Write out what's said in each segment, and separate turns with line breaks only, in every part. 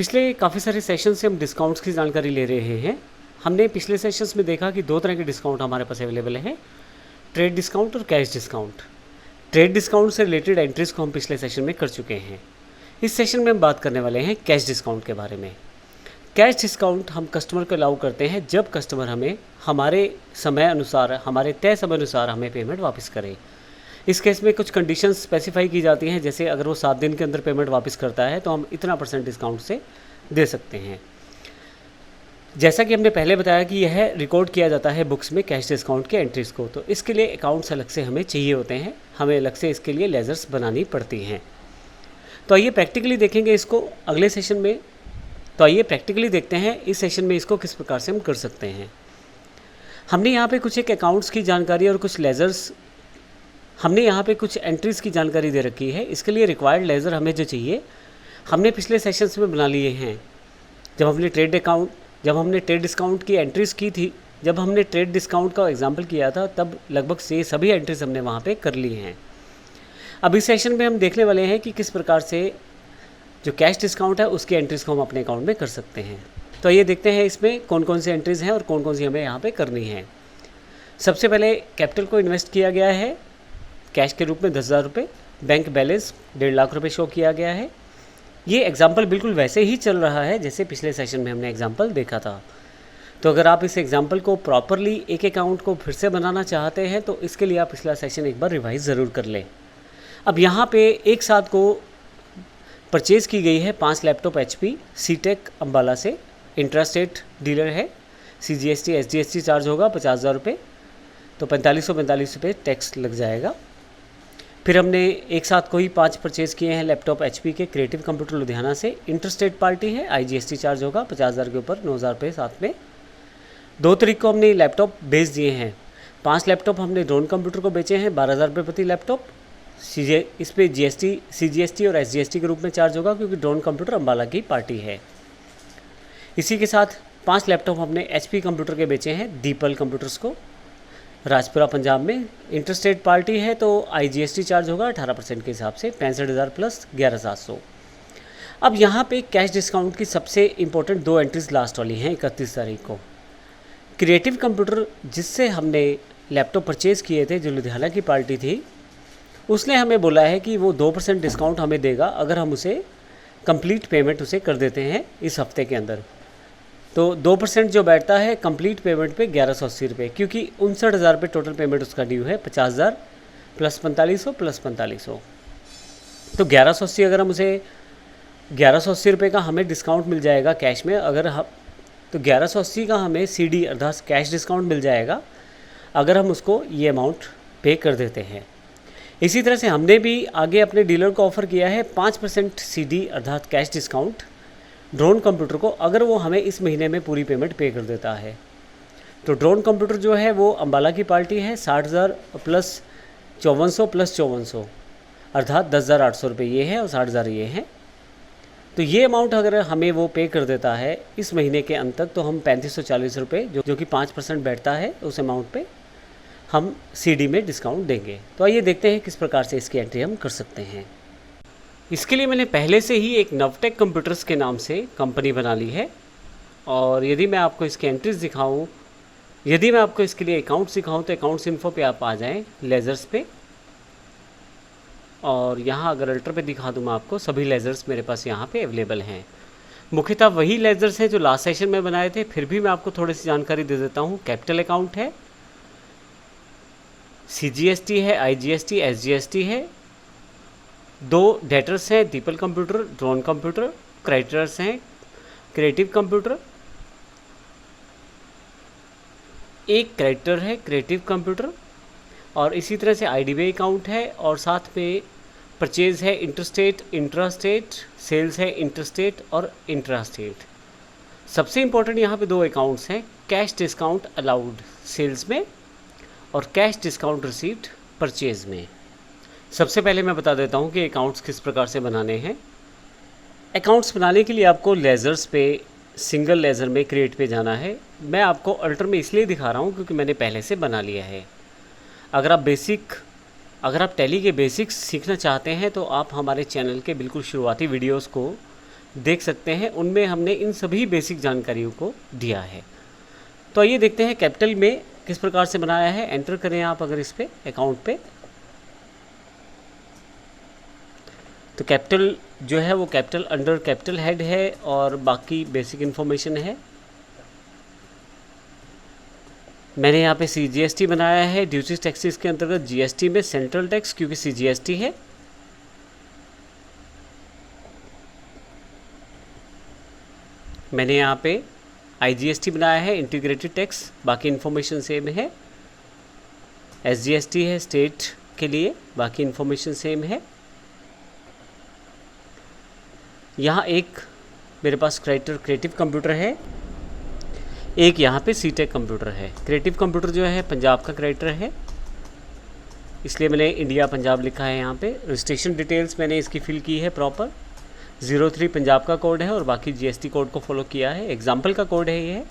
पिछले काफ़ी सारे सेशन से हम डिस्काउंट्स की जानकारी ले रहे हैं। हमने पिछले सेशंस में देखा कि दो तरह के डिस्काउंट हमारे पास अवेलेबल हैं, ट्रेड डिस्काउंट और कैश डिस्काउंट। ट्रेड डिस्काउंट से रिलेटेड एंट्रीज़ को हम पिछले सेशन में कर चुके हैं। इस सेशन में हम बात करने वाले हैं कैश डिस्काउंट के बारे में। कैश डिस्काउंट हम कस्टमर को अलाउ करते हैं जब कस्टमर हमें हमारे तय समय अनुसार हमें पेमेंट वापस करे। इस केस में कुछ कंडीशंस स्पेसिफाई की जाती हैं, जैसे अगर वो 7 दिन के अंदर पेमेंट वापस करता है तो हम इतना % डिस्काउंट से दे सकते हैं। जैसा कि हमने पहले बताया कि यह रिकॉर्ड किया जाता है बुक्स में कैश डिस्काउंट के एंट्रीज़ को, तो इसके लिए अकाउंट्स अलग से हमें चाहिए होते हैं, हमें अलग से इसके लिए लेजर्स बनानी पड़ती हैं। तो आइए प्रैक्टिकली देखेंगे इसको अगले सेशन में। तो आइए प्रैक्टिकली देखते हैं इस सेशन में इसको किस प्रकार से हम कर सकते हैं। हमने यहाँ पे कुछ एक अकाउंट्स की जानकारी और कुछ लेजर्स, हमने यहाँ पे कुछ एंट्रीज़ की जानकारी दे रखी है। इसके लिए रिक्वायर्ड लेज़र हमें जो चाहिए हमने पिछले सेशंस में बना लिए हैं। जब हमने ट्रेड डिस्काउंट की एंट्रीज़ की थी, जब हमने ट्रेड डिस्काउंट का एग्जांपल किया था, तब लगभग से सभी एंट्रीज़ हमने वहाँ पे कर ली हैं। अब इस सेशन में हम देखने वाले हैं कि किस प्रकार से जो कैश डिस्काउंट है उसकी एंट्रीज़ को हम अपने अकाउंट में कर सकते हैं। तो ये देखते हैं इसमें कौन कौन सी एंट्रीज़ हैं और कौन कौन सी हमें यहाँ पे करनी है। सबसे पहले कैपिटल को इन्वेस्ट किया गया है कैश के रूप में 10,000 रुपये। बैंक बैलेंस 1.5 लाख रुपये शो किया गया है। ये एग्जाम्पल बिल्कुल वैसे ही चल रहा है जैसे पिछले सेशन में हमने एग्जाम्पल देखा था। तो अगर आप इस एग्जाम्पल को प्रॉपरली एक अकाउंट को फिर से बनाना चाहते हैं तो इसके लिए आप पिछला सेशन एक बार रिवाइज ज़रूर कर लें। अब यहाँ पे एक साथ को परचेज़ की गई है 5 लैपटॉप HP सीटेक अम्बाला से। इंट्रास्टेट डीलर है। CGST SGST चार्ज होगा 50,000 रुपये, तो 4545 रुपये टैक्स लग जाएगा। फिर हमने एक साथ कोई 5 परचेज़ किए हैं लैपटॉप HP के क्रिएटिव कंप्यूटर लुधियाना से। इंटरस्टेट पार्टी है। IGST चार्ज होगा 50,000 के ऊपर 9,000 रुपये साथ में। 2 तारीख को हमने लैपटॉप बेच दिए हैं। 5 लैपटॉप हमने ड्रोन कंप्यूटर को बेचे हैं 12,000 रुपये प्रति लैपटॉप। इस पर CGST और SGST के रूप में चार्ज होगा क्योंकि ड्रोन कंप्यूटर अम्बाला की पार्टी है। इसी के साथ 5 लैपटॉप हमने HP कंप्यूटर के बेचे हैं दीपल कंप्यूटर्स को, राजपुरा पंजाब में। इंटरस्टेट पार्टी है तो IGST चार्ज होगा 18% के हिसाब से 65,000 प्लस 11,700। अब यहाँ पे कैश डिस्काउंट की सबसे इम्पोर्टेंट 2 एंट्रीज लास्ट वाली हैं 31 तारीख को। क्रिएटिव कंप्यूटर जिससे हमने लैपटॉप परचेज़ किए थे, जो लुधियाना की पार्टी थी, उसने हमें बोला है कि वो 2% डिस्काउंट हमें देगा अगर हम उसे कंप्लीट पेमेंट उसे कर देते हैं इस हफ्ते के अंदर। तो 2% जो बैठता है कंप्लीट पेमेंट पे 1180 रुपये, क्योंकि 59,000 रुपये टोटल पेमेंट उसका ड्यू है। 50,000 प्लस 4500 प्लस 4500, तो 1180। अगर हम उसे 1180 रुपये का हमें डिस्काउंट मिल जाएगा कैश में, अगर हम तो 1180 का हमें CD अर्थात कैश डिस्काउंट मिल जाएगा अगर हम उसको ये अमाउंट पे कर देते हैं। इसी तरह से हमने भी आगे अपने डीलर को ऑफ़र किया है 5% CD अर्थात कैश डिस्काउंट ड्रोन कंप्यूटर को, अगर वो हमें इस महीने में पूरी पेमेंट पे कर देता है। तो ड्रोन कंप्यूटर जो है वो अम्बाला की पार्टी है। 60,000 प्लस 5400 प्लस 5400 अर्थात 10,800 रुपये ये है और 60,000 ये हैं। तो ये अमाउंट अगर हमें वो पे कर देता है इस महीने के अंत तक, तो हम 3540 रुपये जो कि 5% बैठता है उस अमाउंट पे हम CD में डिस्काउंट देंगे। तो आइए देखते हैं किस प्रकार से इसकी एंट्री हम कर सकते हैं। इसके लिए मैंने पहले से ही एक नवटेक कंप्यूटर्स के नाम से कंपनी बना ली है, और यदि मैं आपको इसके एंट्रीज दिखाऊं, यदि मैं आपको इसके लिए अकाउंट्स दिखाऊं, तो अकाउंट्स इन्फो पे आप आ जाएं लेज़र्स पे, और यहाँ अगर अल्टर पे दिखा दूँ मैं आपको, सभी लेज़र्स मेरे पास यहाँ पे अवेलेबल हैं। मुख्यतः वही लेज़र्स हैं जो लास्ट सेशन में बनाए थे, फिर भी मैं आपको थोड़ी सी जानकारी दे देता हूँ। कैपिटल अकाउंट है, CGST है, IGST SGST है। 2 डेटर्स हैं the people computer drone computer. Creditors हैं क्रिएटिव कंप्यूटर। एक क्रेडिटर है क्रिएटिव कंप्यूटर, और इसी तरह से IDBI अकाउंट है, और साथ में परचेज़ है इंटरस्टेट इंट्रास्टेट, सेल्स है इंटरस्टेट और इंट्रास्टेट। सबसे इम्पोर्टेंट यहाँ पे 2 अकाउंट्स हैं, कैश डिस्काउंट अलाउड सेल्स में और कैश डिस्काउंट रिसीव्ड परचेज़ में। सबसे पहले मैं बता देता हूँ कि अकाउंट्स किस प्रकार से बनाने हैं। अकाउंट्स बनाने के लिए आपको लेज़र्स पे सिंगल लेज़र में क्रिएट पे जाना है। मैं आपको अल्टर में इसलिए दिखा रहा हूँ क्योंकि मैंने पहले से बना लिया है। अगर आप टैली के बेसिक्स सीखना चाहते हैं तो आप हमारे चैनल के बिल्कुल शुरुआती वीडियोस को देख सकते हैं उनमें हमने इन सभी बेसिक जानकारियों को दिया है। तो आइए देखते हैं कैपिटल में किस प्रकार से बनाया है। एंटर करें आप अगर इस पे अकाउंट पे, तो कैपिटल जो है वो कैपिटल अंडर कैपिटल हेड है और बाकी बेसिक इन्फॉर्मेशन है। मैंने यहाँ पे CGST बनाया है, ड्यूटीज टैक्सेस के अंतर्गत GST में सेंट्रल टैक्स क्योंकि CGST है। मैंने यहाँ पे IGST बनाया है, इंटीग्रेटेड टैक्स, बाकी इन्फॉर्मेशन सेम है। SGST है स्टेट के लिए, बाकी इन्फॉर्मेशन सेम है। यहाँ एक मेरे पास क्रिएटिव कंप्यूटर है, एक यहाँ पे CTech कंप्यूटर है। क्रिएटिव कंप्यूटर जो है पंजाब का क्रेडिटर है, इसलिए मैंने इंडिया पंजाब लिखा है। यहाँ पे रजिस्ट्रेशन डिटेल्स मैंने इसकी फिल की है प्रॉपर। 03 पंजाब का कोड है और बाकी GST कोड को फॉलो किया है। एग्जाम्पल का कोड है ये।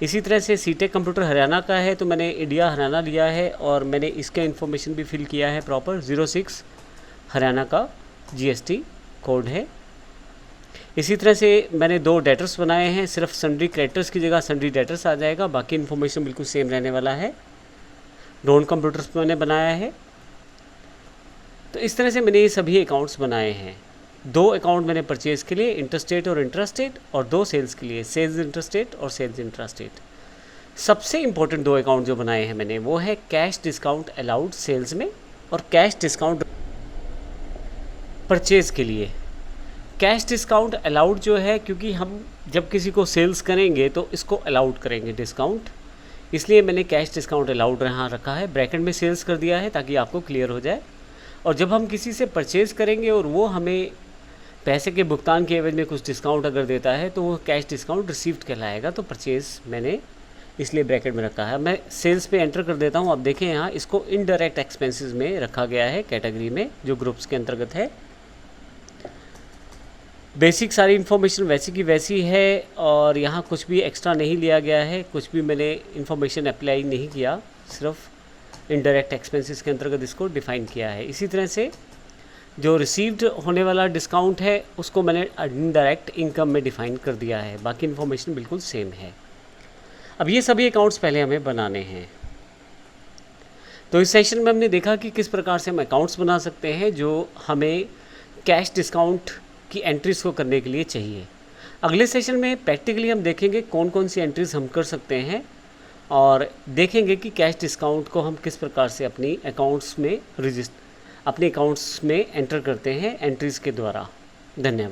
इसी तरह से CTech कंप्यूटर हरियाणा का है तो मैंने इंडिया हरियाणा लिया है और मैंने इसका इन्फॉर्मेशन भी फिल किया है प्रॉपर। 06 हरियाणा का GST कोड है। इसी तरह से मैंने 2 डेटर्स बनाए हैं, सिर्फ सन्ड्री क्रेडिटर्स की जगह सन्ड्री डेटर्स आ जाएगा, बाकी इन्फॉर्मेशन बिल्कुल सेम रहने वाला है। नॉन कंप्यूटर्स पे मैंने बनाया है। तो इस तरह से मैंने ये सभी अकाउंट्स बनाए हैं। 2 अकाउंट मैंने परचेज़ के लिए, इंटरस्टेट और इंट्रास्टेट, और 2 सेल्स के लिए, सेल्स इंटरस्टेट और सेल्स इंट्रास्टेट। सबसे इंपॉर्टेंट 2 अकाउंट जो बनाए हैं मैंने वो है कैश डिस्काउंट अलाउड सेल्स में और कैश डिस्काउंट परचेज़ के लिए। कैश डिस्काउंट अलाउड जो है, क्योंकि हम जब किसी को सेल्स करेंगे तो इसको अलाउड करेंगे डिस्काउंट, इसलिए मैंने कैश डिस्काउंट अलाउड यहाँ रखा है, ब्रैकेट में सेल्स कर दिया है ताकि आपको क्लियर हो जाए। और जब हम किसी से परचेज़ करेंगे और वो हमें पैसे के भुगतान के एवज में कुछ डिस्काउंट अगर देता है तो वो कैश डिस्काउंट रिसीव्ड कहलाएगा। तो परचेज़ मैंने इसलिए ब्रैकेट में रखा है। मैं सेल्स पे एंटर कर देता हूँ। आप देखें यहाँ इसको इनडायरेक्ट एक्सपेंसेस में रखा गया है कैटेगरी में, जो ग्रुप्स के अंतर्गत है। बेसिक सारी इन्फॉर्मेशन वैसी की वैसी है और यहाँ कुछ भी एक्स्ट्रा नहीं लिया गया है, कुछ भी मैंने इन्फॉर्मेशन अप्लाई नहीं किया, सिर्फ इनडायरेक्ट एक्सपेंसेस के अंतर्गत इसको डिफ़ाइन किया है। इसी तरह से जो रिसीव्ड होने वाला डिस्काउंट है उसको मैंने इनडायरेक्ट इनकम में डिफ़ाइन कर दिया है, बाकी इन्फॉर्मेशन बिल्कुल सेम है। अब ये सभी अकाउंट्स पहले हमें बनाने हैं। तो इस सेशन में हमने देखा कि किस प्रकार से हम अकाउंट्स बना सकते हैं जो हमें कैश डिस्काउंट की एंट्रीज़ को करने के लिए चाहिए। अगले सेशन में प्रैक्टिकली हम देखेंगे कौन कौन सी एंट्रीज़ हम कर सकते हैं और देखेंगे कि कैश डिस्काउंट को हम किस प्रकार से अपने अकाउंट्स में एंटर करते हैं एंट्रीज़ के द्वारा। धन्यवाद।